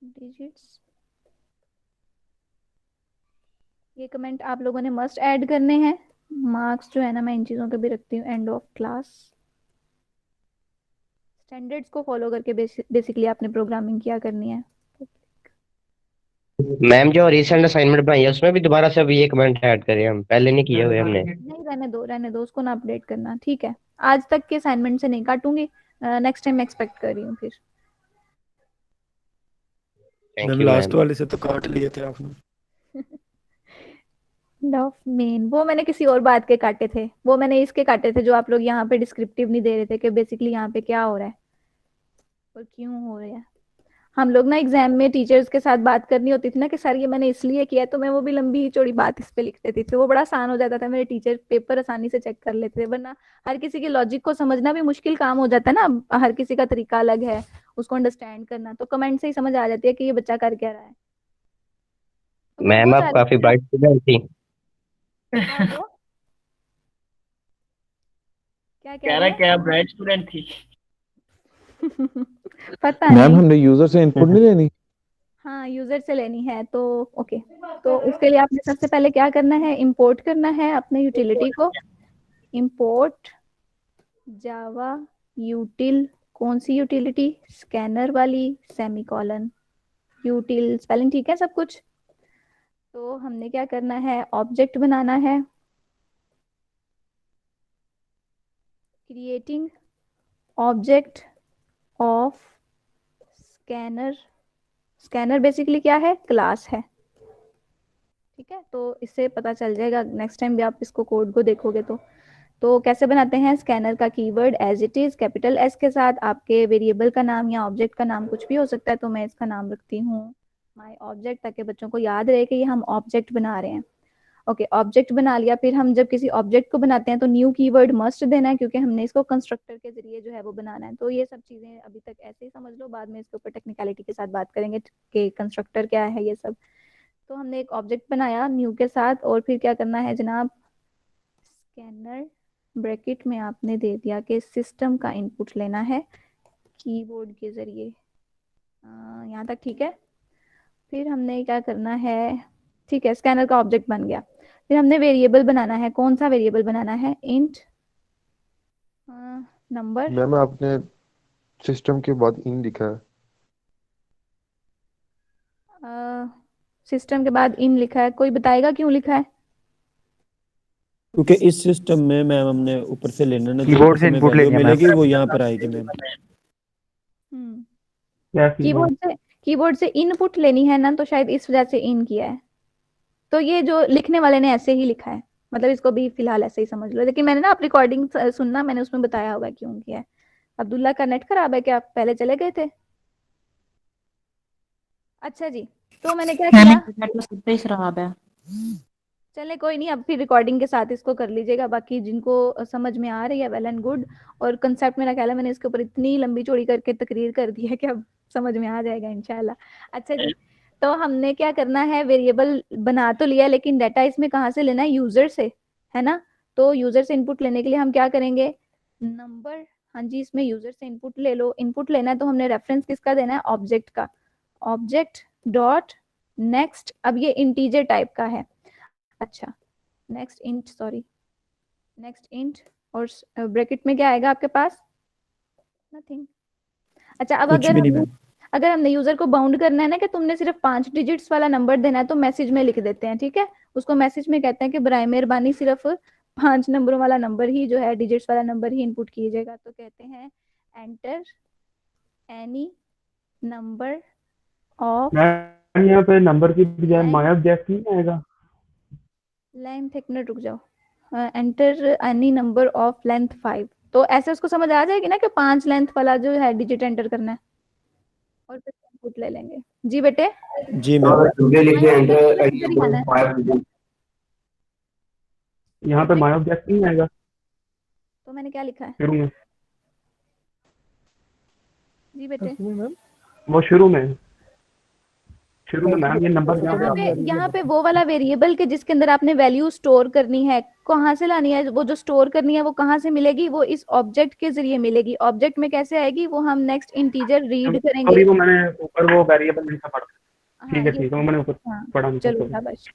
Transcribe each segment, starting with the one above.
Digits. ये comment आप लोगों ने मस्ट ऐड करने हैं। मार्क्स जो है ना मैं इन चीज़ों के भी रखती हूँ एंड ऑफ क्लास। स्टैंडर्ड्स को फॉलो करके बेसिकली आपने प्रोग्रामिंग किया करनी है। मैम जो रिसेंट असाइनमेंट बनाई है उसमें भी दोबारा से अभी एक कमेंट ऐड करें, हम पहले नहीं किए हुए हमने। नहीं, रहने दो उसको ना अपडेट करना, ठीक है। आज तक के असाइनमेंट से नहीं काटूंगी, नेक्स्ट टाइम एक्सपेक्ट कर रही हूँ फिर। Thank ma'am you last ma'am. वाले से तो काट लिए थे आपने। लव मेन वो मैंने किसी और बात के काटे थे, वो मैंने इसके काटे थे जो आप लोग यहाँ पे डिस्क्रिप्टिव नहीं दे रहे थे कि बेसिकली यहाँ पे क्या हो रहा है और क्यों हो रहा है। हम लोग ना एग्जाम में टीचर्स के साथ बात करनी होती थी ना कि सर ये मैंने इसलिए किया, तो मैं वो भी लंबी चौड़ी बात इस पे लिख देती थी, वो बड़ा आसान हो जाता था, मेरे टीचर पेपर आसानी से चेक कर लेते थे। वरना हर किसी के लॉजिक को समझना भी मुश्किल काम हो जाता है ना, हर किसी का तरीका अलग है उसको अंडरस्टैंड करना, तो कमेंट से ही समझ आ जाती है कि ये बच्चा कर क्या रहा है। तो मैं वो मैम चाह आप रही काफी थी ना। ब्राइट स्टूडेंट थी। कौन वो क्या कह कह रहे रहा हैं? क्या ब्राइट स्टूडेंट थी। पता मैम नहीं। हमने यूजर से इनपुट नहीं लेनी। हाँ यूजर से लेनी है तो ओके। तो उसके लिए आपने सबसे पहले क्या करना है, इंपोर्ट करना है अपने यूटिलिटी को। इंपोर्ट जावा यूटिल, कौन सी यूटिलिटी? स्कैनर वाली, सेमीकोलन यूटिल, स्पेलिंग ठीक है सब कुछ। तो हमने क्या करना है, ऑब्जेक्ट बनाना है। Creating object of scanner. Scanner basically क्या है, क्लास है। ठीक है, तो इससे पता चल जाएगा नेक्स्ट टाइम भी आप इसको कोड को देखोगे तो कैसे बनाते हैं, स्कैनर का keyword as it is capital S के साथ, आपके वेरिएबल का नाम या ऑब्जेक्ट का नाम कुछ भी हो सकता है, तो मैं इसका नाम रखती हूँ माय ऑब्जेक्ट, ताकि बच्चों को याद रहे कि ये हम ऑब्जेक्ट बना रहे हैं। ओके, ऑब्जेक्ट बना लिया। फिर हम जब किसी ऑब्जेक्ट को बनाते हैं तो न्यू कीवर्ड मस्ट देना है, क्योंकि हमने इसको कंस्ट्रक्टर के जरिए जो है वो बनाना है। तो ये सब चीजें अभी तक ऐसे ही समझ लो, बाद में इसके ऊपर टेक्निकलिटी के साथ बात करेंगे कि कंस्ट्रक्टर क्या है ये सब। तो हमने एक ऑब्जेक्ट बनाया न्यू के साथ, और फिर क्या करना है जनाब, स्कैनर ब्रैकेट में आपने दे दिया कि सिस्टम का इनपुट लेना है कीबोर्ड के जरिए। यहाँ तक ठीक है। फिर हमने क्या करना है, ठीक है, स्कैनर का ऑब्जेक्ट बन गया। फिर हमने वेरिएबल बनाना है, कौन सा वेरिएबल बनाना है, इंट नंबर। मैम आपने सिस्टम के बाद इन लिखा है। सिस्टम के बाद इन लिखा है, कोई बताएगा क्यों लिखा है? क्योंकि इस सिस्टम में मैम हमने ऊपर से लेना ना, जो ऊपर कीबोर्ड से से हमें इनपुट वैल्यू लेनी है मैम। मिलेगी वो यहाँ पर आएगी मैम। हम्म क्या कीबोर्ड? कीबोर्ड से इनपुट लेनी है ना, तो शायद इस वजह से इन किया है। तो ये जो लिखने वाले ने ऐसे ही लिखा है, मतलब इसको भी फिलहाल ऐसे ही समझ लो, लेकिन मैंने ना आप रिकॉर्डिंग सुनना, मैंने उसमें बताया होगा क्यों किया है। अब्दुल्ला का नेट खराब है क्या, आप पहले चले गए थे? अच्छा जी, तो मैंने क्या किया, नेट में सबसे ही खराब है। चले कोई नहीं, अब फिर रिकॉर्डिंग के साथ इसको कर लीजिएगा, बाकी जिनको समझ में आ रही है वेल एंड गुड। और कंसेप्ट मेरा ख्याल है मैंने इसके ऊपर इतनी लंबी चौड़ी करके तकरीर कर दी है कि अब समझ में आ जाएगा इंशाल्लाह। अच्छा जी, तो हमने क्या करना है, वेरिएबल बना तो लिया, लेकिन डाटा इसमें कहाँ से लेना है, यूजर से, है ना। तो यूजर से इनपुट लेने के लिए हम क्या करेंगे, नंबर। हाँ जी, इसमें यूजर से इनपुट ले लो, इनपुट लेना है तो हमने रेफरेंस किसका देना है, ऑब्जेक्ट का। ऑब्जेक्ट डॉट नेक्स्ट, अब ये इंटीजर टाइप का है। अच्छा, next int, sorry, next int, और ब्रैकेट में क्या आएगा आपके पास, नथिंग। अच्छा, अब कुछ भी नहीं मैम। अगर हमने यूजर को बाउंड करना है ना कि तुमने सिर्फ 5 डिजिट्स वाला नंबर देना है, तो मैसेज में लिख देते हैं, ठीक है। उसको मैसेज में कहते हैं कि बराए मेहरबानी सिर्फ 5 नंबरों वाला नंबर ही जो है, डिजिट्स वाला नंबर ही इनपुट कीजिएगा। तो कहते हैं enter any number of ma'am यहाँ पे नंबर की बजाय लेंथ, माय ऑब्जेक्ट नहीं आएगा? लेंथ एक मिनट रुक जाओ, enter any number of length 5। तो ऐसे उसको समझ आ जाएगी ना कि 5 लेंथ वाला जो है डिजिट एंटर करना है, और फिर इनपुट ले लेंगे। जी बेटे, जी मैम। माय ऑब्जेक्ट इधर ही आना है। यहाँ पे माय ऑब्जेक्ट नहीं आएगा तो मैंने क्या लिखा है, शुरू में? जी बेटे, मैम वो शुरू में शुरू में मैम ये नंबर यहाँ पे वो वाला वेरिएबल के जिसके अंदर आपने वैल्यू स्टोर करनी है, कहाँ से लानी है, वो जो स्टोर करनी है वो कहाँ से मिलेगी, वो इस ऑब्जेक्ट के जरिए मिलेगी। ऑब्जेक्ट में कैसे आएगी वो हम नेक्स्ट इंटीजर रीड करेंगे। अभी वो मैंने ऊपर वो वेरिएबल नहीं था पढ़ा। हाँ, ठीक है वो मैंने ऊपर हाँ, पढ़ा नहीं चलो था। शाबाश।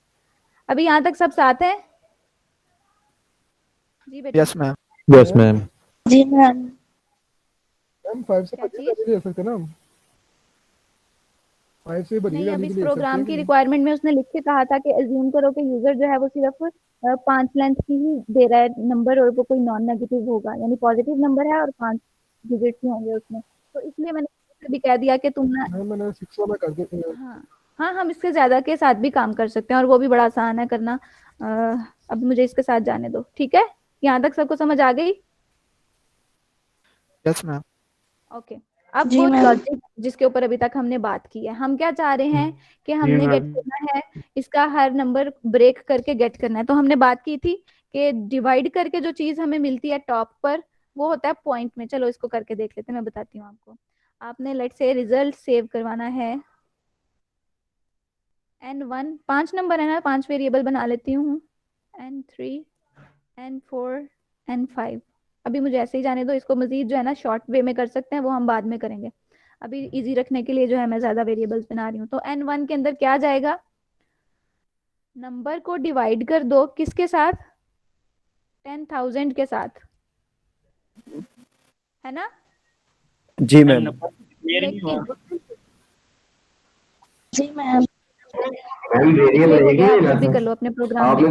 अभी यहाँ तक सब साथ हैं जी बेटा? Yes ma'am. Yes ma'am. जी मैम। मैम 5 से क्या बढ़िया चीज? नहीं दे सकते ना हम? 5 से बढ़िया नहीं, अब जाने इस के लिए प्रोग्राम की रिक्वायरमेंट में उसने लिख के कहा था कि अज्यूम करो कि यूजर जो है वो सिर्फ 5 लेंथ की ही दे रहा है नंबर, और वो कोई नॉन नेगेटिव होगा, यानी पॉजिटिव नंबर है और 5 डिजिट ही होंगे उसमें। तो इसलिए मैंने भी कह दिया कि तुम ना, मैंने 6 वाला कर दिया। हाँ हाँ, हम इसके ज्यादा के साथ भी काम कर सकते हैं और वो भी बड़ा आसान है करना। अब मुझे इसके साथ जाने दो, ठीक है? यहाँ तक सबको समझ आ गई? Yes ma'am. ओके, अब जी वो मैम। लॉजिक जिसके ऊपर अभी तक हमने बात की है, हम क्या चाह रहे हैं कि हमने गेट मैम। करना है इसका हर नंबर ब्रेक करके गेट करना है। तो हमने बात की थी कि डिवाइड करके जो चीज हमें मिलती है टॉप पर वो होता है पॉइंट में। चलो इसको करके देख लेते हैं, मैं बताती हूँ आपको। आपने लेट से रिजल्ट सेव करवाना है n1, 5 नंबर है ना, 5 वेरिएबल बना लेती हूँ, n3, n4, n5। अभी मुझे ऐसे ही जाने दो, इसको मजीद जो है ना शॉर्ट वे में कर सकते हैं, वो हम बाद में करेंगे। अभी इजी रखने के लिए जो है मैं ज्यादा वेरिएबल्स बना रही हूँ। तो n1 के अंदर क्या जाएगा, नंबर को डिवाइड कर दो किसके साथ, 10,000 के साथ, है ना? जी मैम। लेकिन जी मैम। ये हो गया, आप खुद भी कर लो अपने प्रोग्राम में।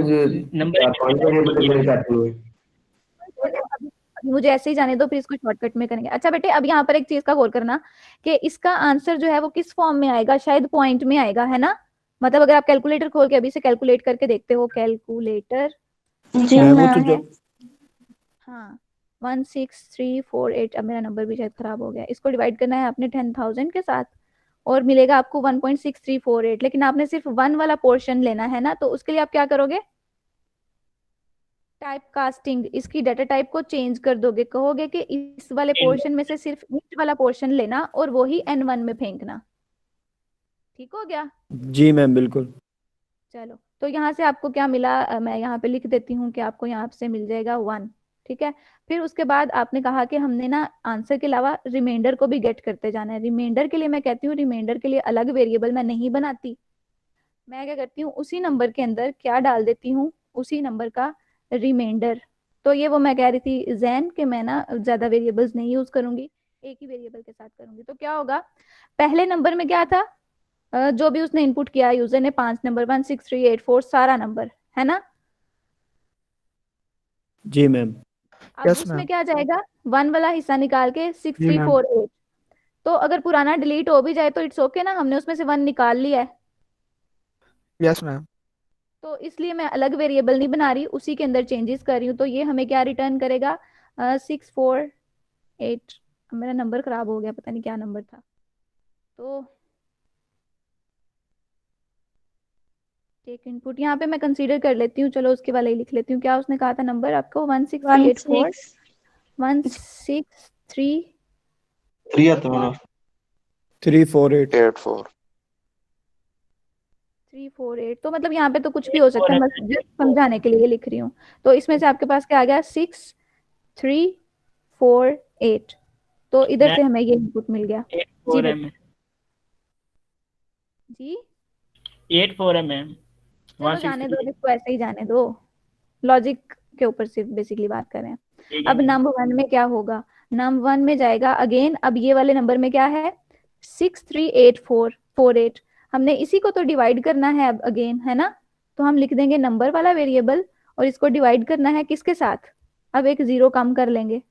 अभी मुझे ऐसे ही जाने दो, फिर इसको शॉर्टकट में करेंगे। अच्छा बेटे, अब यहाँ पर एक चीज का गौर करना कि इसका आंसर जो है वो किस फॉर्म में आएगा, शायद पॉइंट में आएगा, है ना? मतलब अगर आप कैलकुलेटर खोल के अभी से कैलकुलेट करके देखते हो, कैलकुलेटर जी मैम वो मैम। तो जो हाँ 16348, अब मेरा नंबर भी शायद खराब हो गया। इसको डिवाइड करना है आपने 10,000 के साथ और मिलेगा आपको 1.6348, लेकिन आपने सिर्फ 1 वाला पोर्शन लेना है ना, तो उसके लिए आप क्या करोगे, टाइप कास्टिंग, इसकी डाटा टाइप को चेंज कर दोगे। कहोगे कि इस वाले पोर्शन में से सिर्फ ईच वाला पोर्शन लेना और वो ही n1 में फेंकना। ठीक हो गया? जी मैम बिल्कुल। चलो, तो यहाँ से आपको क्या मिला, मैं यहाँ पे लिख देती हूँ कि आपको यहाँ से मिल जाएगा 1। ठीक है, फिर उसके बाद आपने कहा कि हमने ना आंसर के अलावा रिमाइंडर को भी गेट करते जाना है। रिमाइंडर के लिए मैं कहती हूँ, रिमाइंडर के लिए अलग वेरिएबल मैं नहीं बनाती। मैं क्या करती हूँ, उसी नंबर के अंदर क्या डाल देती हूँ, उसी नंबर का रिमाइंडर। तो ये वो मैं कह रही थी जैन कि मैं ना ज्यादा वेरिएबल्स नहीं यूज करूंगी, एक ही वेरिएबल के साथ करूंगी। तो क्या होगा, पहले नंबर में क्या था, जो भी उसने इनपुट किया यूजर ने, 5 नंबर 16384 सारा नंबर, है ना? जी मैम। अब यस उसमें मैम। क्या जाएगा, 1 वाला हिस्सा निकाल के 6348। तो अगर पुराना डिलीट हो भी जाए तो इट्स ओके ना, हमने उसमें से 1 निकाल लिया है। Yes ma'am. तो इसलिए मैं अलग वेरिएबल नहीं बना रही, उसी के अंदर चेंजेस कर रही हूँ। तो ये हमें क्या रिटर्न करेगा, 648। मेरा नंबर खराब हो गया, पता नहीं क्या नंबर था। तो टेक इनपुट यहाँ पे मैं कंसीडर कर लेती हूँ, चलो उसके वाले ही लिख लेती हूँ। क्या उसने कहा था नंबर आपको, 16384 163 348 84 348। तो मतलब यहाँ पे तो कुछ भी हो सकता है, बस जस्ट समझाने के लिए लिख रही हूँ। तो इसमें से आपके पास क्या आ गया, 6348। तो इधर से हमें ये इनपुट मिल गया। जी बेटा। जी 84 है मैम। चलो जाने दो, इसको ऐसे ही जाने दो, लॉजिक के ऊपर सिर्फ बेसिकली बात कर रहे हैं। अब नंबर 1 में क्या होगा, नंबर 1 में जाएगा अगेन, अब ये वाले नंबर में क्या है, 63848। हमने इसी को तो डिवाइड करना है अब अगेन, है ना? तो हम लिख देंगे नंबर वाला वेरिएबल और इसको डिवाइड करना है किसके साथ, अब एक 0 कम कर लेंगे,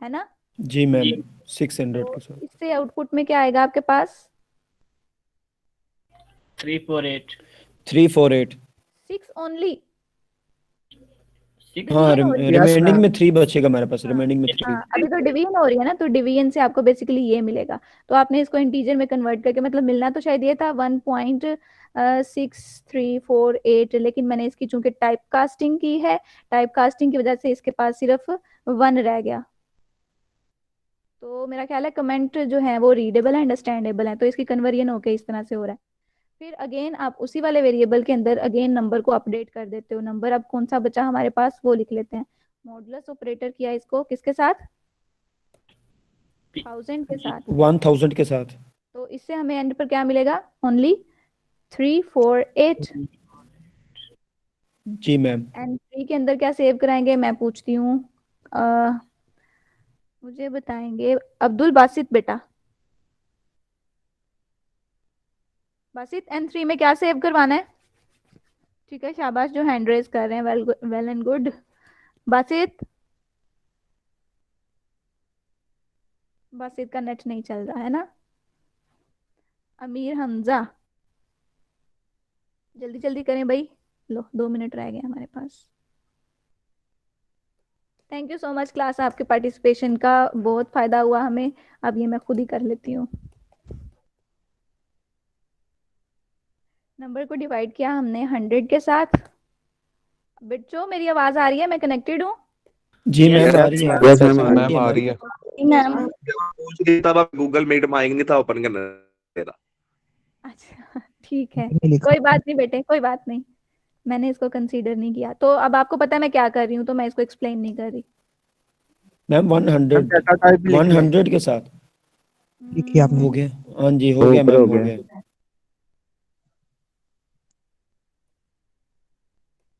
है ना? जी मैम 600 के साथ। इससे आउटपुट में क्या आएगा आपके पास, 348 348। 6 ओनली। हाँ रिमेनिंग मैम। में 3 बचेगा हमारे पास, रिमेनिंग में 3। हाँ, अभी तो डिवीजन हो रही है ना, तो डिवीजन से आपको बेसिकली ये मिलेगा। तो आपने इसको इंटीजर में कन्वर्ट करके, मतलब मिलना तो शायद ये था 1.6348, लेकिन मैंने इसकी चूंकि टाइप कास्टिंग की है, टाइप कास्टिंग की वजह से इसके पास सिर्फ 1 रह गया। तो मेरा ख्याल है कमेंट जो है वो रीडेबल है, अंडरस्टैंडेबल है, तो इसकी कन्वर्जन होके इस तरह से हो रहा है। फिर अगेन आप उसी वाले वेरिएबल के अंदर अगेन नंबर को अपडेट कर देते हो। नंबर अब कौन सा बचा हमारे पास वो लिख लेते हैं। मॉडुलस ऑपरेटर किया इसको किसके साथ, 1000 के साथ। 1000 के साथ। तो इससे हमें एंड पर क्या मिलेगा, ओनली 348। Ji ma'am. एंड 3 के अंदर क्या सेव कराएंगे मैं पूछती हूँ, मुझे बताएंगे अब्दुल बासित बेटा। बासित N3 में क्या सेव करवाना है? ठीक है, शाबाश जो हैंड रेज कर रहे हैं, well and good. Basit, Basit का नेट नहीं चल रहा है ना। अमीर हमजा, जल्दी जल्दी करें भाई, लो 2 मिनट रह गए हमारे पास। Thank you so much class, आपके पार्टिसिपेशन का बहुत फायदा हुआ हमें। अब ये मैं खुद ही कर लेती हूँ। नंबर को डिवाइड किया हमने 100 के साथ। बच्चों मेरी आवाज आ रही है, मैं कनेक्टेड हूँ? जी मैम Yes, आ रही है, यस मैम आ रही है आ मैम। रही है। जी मैम। पूछ रही था, तब गूगल मीट माइक नहीं था ओपन करने तेरा। अच्छा ठीक है, कोई बात नहीं बेटे, कोई बात नहीं, मैंने इसको कंसीडर नहीं किया। तो अब आपको पता है मैं क्या कर रही हूँ, तो मैं इसको एक्सप्लेन नहीं कर रही। मैम 100, डाटा टाइप भी लिख लिया 100 के साथ लिखी आपने। हो गया। हाँ जी हो गया मैम, हो गया।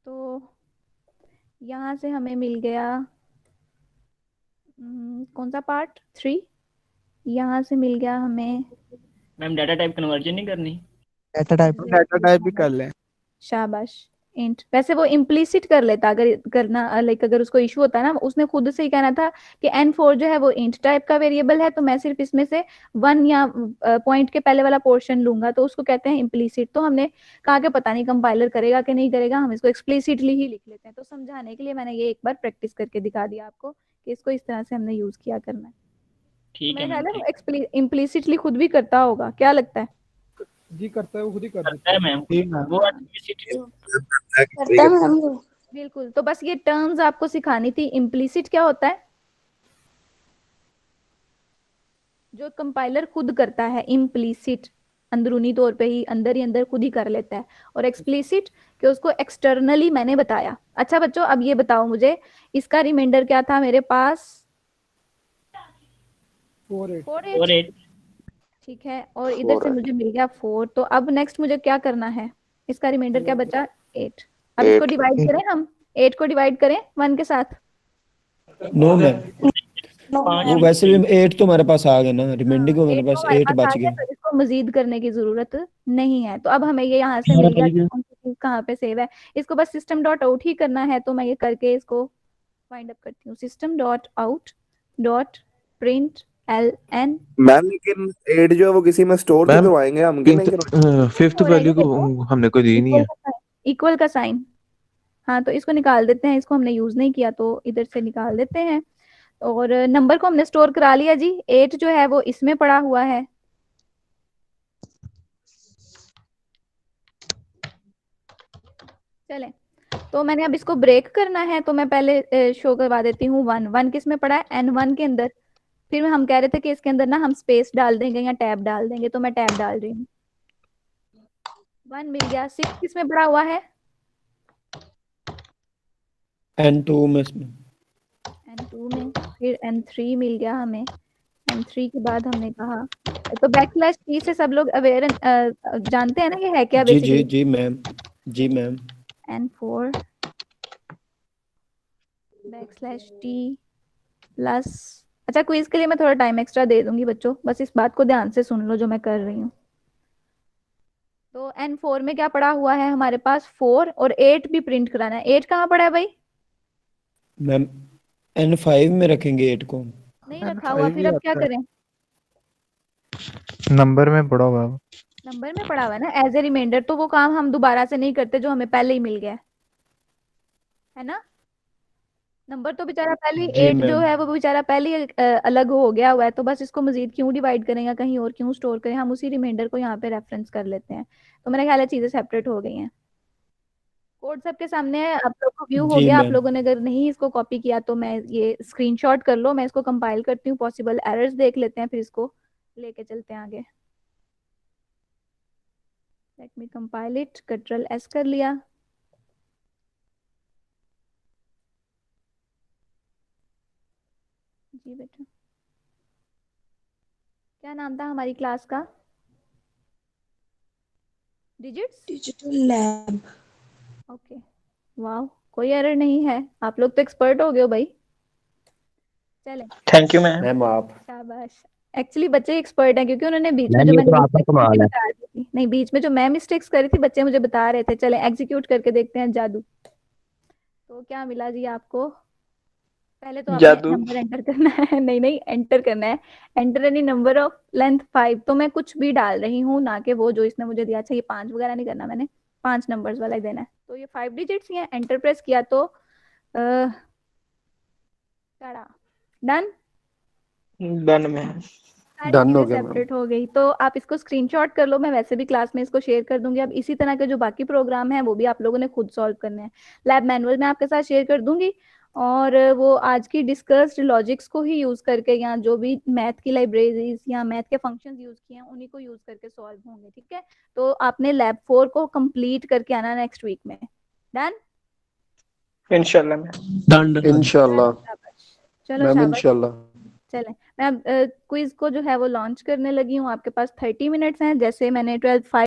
तो यहाँ से हमें मिल गया कौन सा पार्ट, 3। यहाँ से मिल गया हमें मैम डाटा टाइप कन्वर्जन नहीं करनी? डाटा टाइप भी कर लें। शाबाश इंट। वैसे वो इम्प्लीसिट कर लेता अगर करना, लाइक अगर उसको इशू होता है ना, उसने खुद से ही कहना था कि N4 जो है वो इंट टाइप का वेरिएबल है, तो मैं सिर्फ इसमें से 1 या पॉइंट के पहले वाला पोर्शन लूंगा, तो उसको कहते हैं इम्प्लीसिट। तो हमने कहा कि पता नहीं कंपाइलर करेगा कि नहीं करेगा, हम इसको एक्सप्लिसिटली ही लिख लेते हैं। तो समझाने के लिए मैंने ये एक बार प्रैक्टिस करके दिखा दिया आपको कि इसको इस तरह से हमने यूज किया करना है। ठीक है मेरा मैम, ख्याल है वो इम्प्लीसिटली खुद भी करता होगा, क्या लगता है? जी करता है, वो खुद ही कर करता देता है है। मैम, ठीक मैम। वो करता मैम वो। बिल्कुल, तो बस ये टर्म्स आपको सिखानी थी। इम्प्लीसिट क्या होता है? जो कंपाइलर खुद करता है, इम्प्लीसिट अंदरूनी तौर पे ही अंदर खुद ही कर लेता है। और एक्सप्लिसिट कि उसको एक्सटर्नली मैंने बताया। अच्छा बच्चों अब ये बताओ मुझे, इसका रिमाइंडर क्या था मेरे पास? 48। 48। ठीक है, और इधर से मुझे मिल गया 4। तो अब नेक्स्ट मुझे क्या करना है? इसका रिमाइंडर क्या बचा? 8। अब इसको डिवाइड करें हम, 8 को डिवाइड करें 1 के साथ। नो मैम, पाँच वो वैसे भी 8 तो हमारे पास आ गए ना, रिमाइंडिंग में 8 हमारे तो पास हमारे 8 पास आ बच गया, गए। तो इसको मजीद करने की जरूरत नहीं है। तो अब हमें ये यहाँ से मिल गया कि कौन सी चीज कहाँ पे सेव है। इसको बस सिस्टम डॉट आउट ही करना है, तो मैं ये करके इसको फाइंड अप करती हूँ। System dot out dot print LN। Ma'am लेकिन 8 जो है वो किसी में स्टोर भी मैम करवाएंगे हम कि नहीं करवाएंगे? फिफ्थ वैल्यू को हमने कोई दी नहीं है। इक्वल का साइन, हाँ तो इसको निकाल देते हैं, इसको हमने यूज नहीं किया तो इधर से निकाल देते हैं। और नंबर को हमने स्टोर करा लिया जी। 8 जो है वो इसमें पड़ा हुआ है। चलें, तो मैंने अब इसको ब्रेक करना है, तो मैं पहले शो करवा देती हूँ 1 किस में पड़ा है? N1 के अंदर। फिर हम कह रहे थे कि इसके अंदर ना हम स्पेस डाल देंगे या टैब डाल देंगे, तो मैं टैब डाल रही हूँ। 1 मिल गया। 6 किस में पड़ा हुआ है? N2 में इसमें। N2 में। फिर N3 मिल गया हमें। N3 के बाद हमने कहा, तो बैकस्लैश टी से सब लोग अवेयर जानते हैं ना ये है क्या जी जी बेसिकली? जी मैम, जी ma'am. N4 backslash T plus. अच्छा क्विज के लिए मैं थोड़ा टाइम एक्स्ट्रा दे दूंगी बच्चों, बस इस बात को ध्यान से सुन लो जो मैं कर रही हूँ। तो N4 में क्या पड़ा हुआ है हमारे पास? 4 और 8 भी प्रिंट कराना है। 8 कहाँ पड़ा है भाई? मैम N5 में रखेंगे 8 को। नहीं रखा हुआ, फिर अब क्या करें? नंबर में पड़ा हुआ है। नंबर में पड़ा हुआ है ना एज ए रिमाइंडर, तो वो काम हम दोबारा से नहीं करते जो हमें पहले ही मिल गया है ना। नंबर तो बेचारा पहले ही, जी 8 जो मैम। है वो बेचारा पहले ही अलग हो गया हुआ है, तो बस इसको मजीद क्यों डिवाइड करें या कहीं और क्यों स्टोर करें, हम उसी रिमाइंडर को यहाँ पे रेफरेंस कर लेते हैं। तो मेरा ख्याल है चीजें सेपरेट हो गई हैं। कोड सबके सामने है, आप लोग को व्यू हो जी गया। आप मैम। लोगों ने अगर नहीं इसको कॉपी किया तो मैं ये स्क्रीनशॉट कर लो, मैं इसको कंपाइल करती हूँ, पॉसिबल एरर्स देख लेते हैं, फिर इसको लेके चलते हैं आगे। Let me compile it, control S कर लिया। जी बेटा, क्या नाम था हमारी क्लास का? डिजिट्स। Digital lab. ओके, वाह, कोई एरर नहीं है, आप लोग तो एक्सपर्ट हो गए हो भाई। चले, थैंक यू मैम। मैम आप शाबाश। एक्चुअली बच्चे एक्सपर्ट हैं क्योंकि उन्होंने बीच में मैम जो ये मैंने तो आपका मिस्टेक्स कमाल है। बता दी थी, नहीं बीच में जो मैं मिस्टेक्स करी थी बच्चे मुझे बता रहे थे। चले एग्जीक्यूट करके देखते हैं जादू। तो क्या मिला जी आपको? पहले तो आपने जादू। नंबर एंटर करना है। नहीं नहीं, एंटर करना है। Enter any number of length 5। तो मैं कुछ भी डाल रही हूँ, ना कि वो जो इसने मुझे दिया। अच्छा, ये 5 वगैरह नहीं करना मैंने, 5 नंबर्स वाला ही देना है। तो ये 5 डिजिट्स ही हैं। एंटर प्रेस किया तो डन। Done ma'am. सारी Done हो चीजें गया मैम। सेपरेट हो गई। तो आप इसको स्क्रीनशॉट कर लो, मैं वैसे भी क्लास में इसको शेयर कर दूंगी। अब इसी तरह के जो बाकी प्रोग्राम हैं वो भी आप लोगों ने खुद सॉल्व करने हैं। लैब मैनुअल मैं आपके साथ शेयर कर दूंगी, और वो आज की डिस्कस्ड लॉजिक्स को ही यूज करके, या जो भी मैथ की लाइब्रेरीज या मैथ के फंक्शंस यूज किए हैं उन्हीं को यूज करके सॉल्व होंगे। ठीक है, तो आपने लैब 4 को कंप्लीट करके आना नेक्स्ट वीक में। डन। इंशाल्लाह मैम। Done done. इंशाल्लाह चलो मैम, शाबाश। इंशाल्लाह। चलें, मैं अब क्विज को जो है वो लॉन्च करने लगी हूँ। आपके पास 30 मिनट्स हैं, जैसे मैंने 12 5